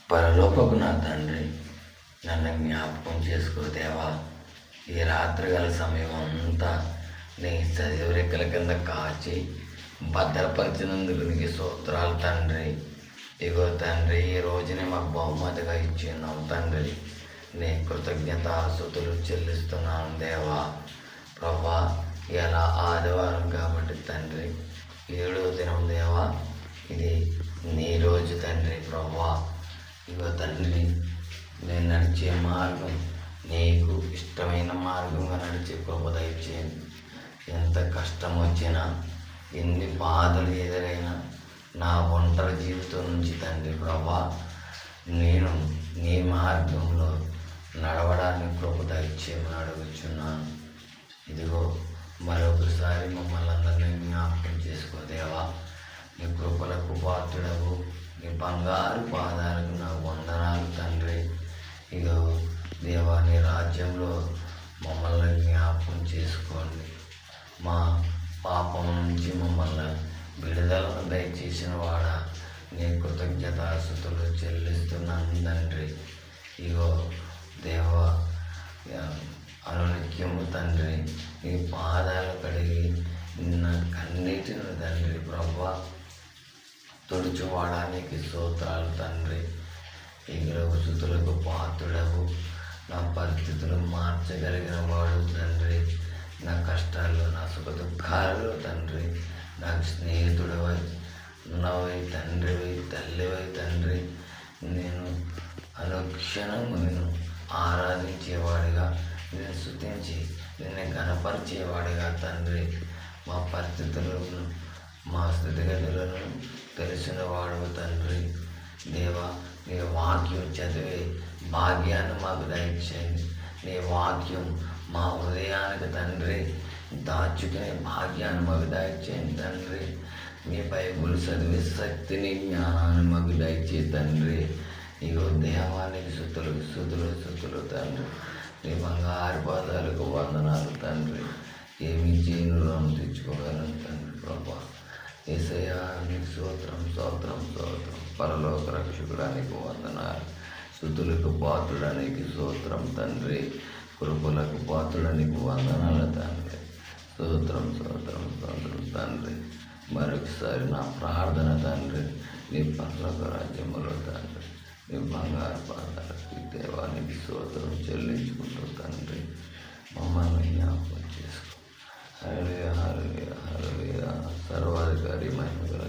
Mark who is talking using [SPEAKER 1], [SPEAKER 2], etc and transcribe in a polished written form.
[SPEAKER 1] పరలోకపు నా తండ్రి, నన్ను జ్ఞాపకం చేసుకో దేవా. ఈ రాత్రికాల సమయం అంతా నీ చదివి రెక్కల కింద కాచి భద్రపరిచినందుకు నీకు స్తోత్రాలు తండ్రి. ఇగో తండ్రి, ఈ రోజునే మాకు బహుమతిగా ఇచ్చినావు తండ్రి. నీ కృతజ్ఞతాస్తుతులు చెల్లిస్తున్నాను దేవా. ప్రభా, ఇలా ఆదివారం కాబట్టి తండ్రి, 7వ దినం దేవా. ఇది నీ రోజు తండ్రి. ప్రభా, ఇగో తండ్రి, నేను నడిచే మార్గం నీకు ఇష్టమైన మార్గంగా నడిచే కృప దయచేయండి. ఎంత కష్టం వచ్చినా, ఎన్ని బాధలు ఎదురైనా, నా ఒంటరి జీవితం నుంచి తండ్రి ప్రభా, నేను నీ మార్గంలో నడవడానికి కృప దయచేయమని అడుగుచున్నాను. ఇదిగో మరొకసారి మమ్మల్ని అందరినీ జ్ఞాపకం చేసుకో దేవా. నీ కృపలకు పాత్రుడవు, నీ బంగారు పాదాలకు నా వందనాలు తండ్రి. ఇగో దేవా, నీ రాజ్యంలో మమ్మల్ని జ్ఞాపకం చేసుకోండి. మా పాపం నుంచి మమ్మల్ని విడుదలను దయచేసిన వాడా, నీ కృతజ్ఞతాస్తుతులు చెల్లిస్తున్నాను తండ్రి. ఇగో దేవా, అనునిత్యము తండ్రి నీ పాదాలు కడిగి నా కన్నీటిని తండ్రి ప్రభా తుడుచువాడానికి స్తోత్రాలు తండ్రి. ఈ గ్రహస్థుతులకు పాత్రుడవు, నా పరిస్థితులు మార్చగలిగిన వాడు తండ్రి. నా కష్టాల్లో, నా సుఖ దుఃఖాలలో తండ్రి నాకు స్నేహితుడవై ఉన్నవై తండ్రివై, తల్లివై తండ్రి. నేను అనుక్షణము నేను ఆరాధించేవాడిగా, నేను స్తుతించి నిన్ను ఘనపరిచేవాడిగా తండ్రి. మా పరిస్థితులను, మా స్థితిగతులను తెలిసిన వాడు తండ్రి. దేవా, నీ వాక్యం చదివే భాగ్యాన్ని మాకు దయచేయండి. నీ వాక్యం మా హృదయానికి తండ్రి దాచుకునే భాగ్యాన్ని మాకు దయచేయండి తండ్రి. నీ బైబుల్ చదివే శక్తిని, జ్ఞానాన్ని మాకు దయచే తండ్రి. ఇగో దేవానికి స్తుతులు తండ్రి. నీ బంగారు పాదాలకు వందనాలు తండ్రి. ఏమి చేయను రుణం తెచ్చుకోగలను తండ్రి ప్రభా. యేసయ్యా, నీకు స్తోత్రం. పరలోక రక్షకుడానికి వందనాలు. స్తుతులకు పాత్రుడానికి స్తోత్రం తండ్రి. కృపలకు పాత్రుడానికి వందనాలు తండ్రి. స్తోత్రం తండ్రి. మరొకసారి నా ప్రార్థన తండ్రి, నీ పరలోక రాజ్యములో తండ్రి, నీ బంగారు పాదాలకు దేవానికి స్తోత్రం చెల్లించుకుంటూ తండ్రి మమ్మల్ని జ్ఞాపకం చేసుకో. హల్లెలూయా, సర్వాధికారి మహిమ గల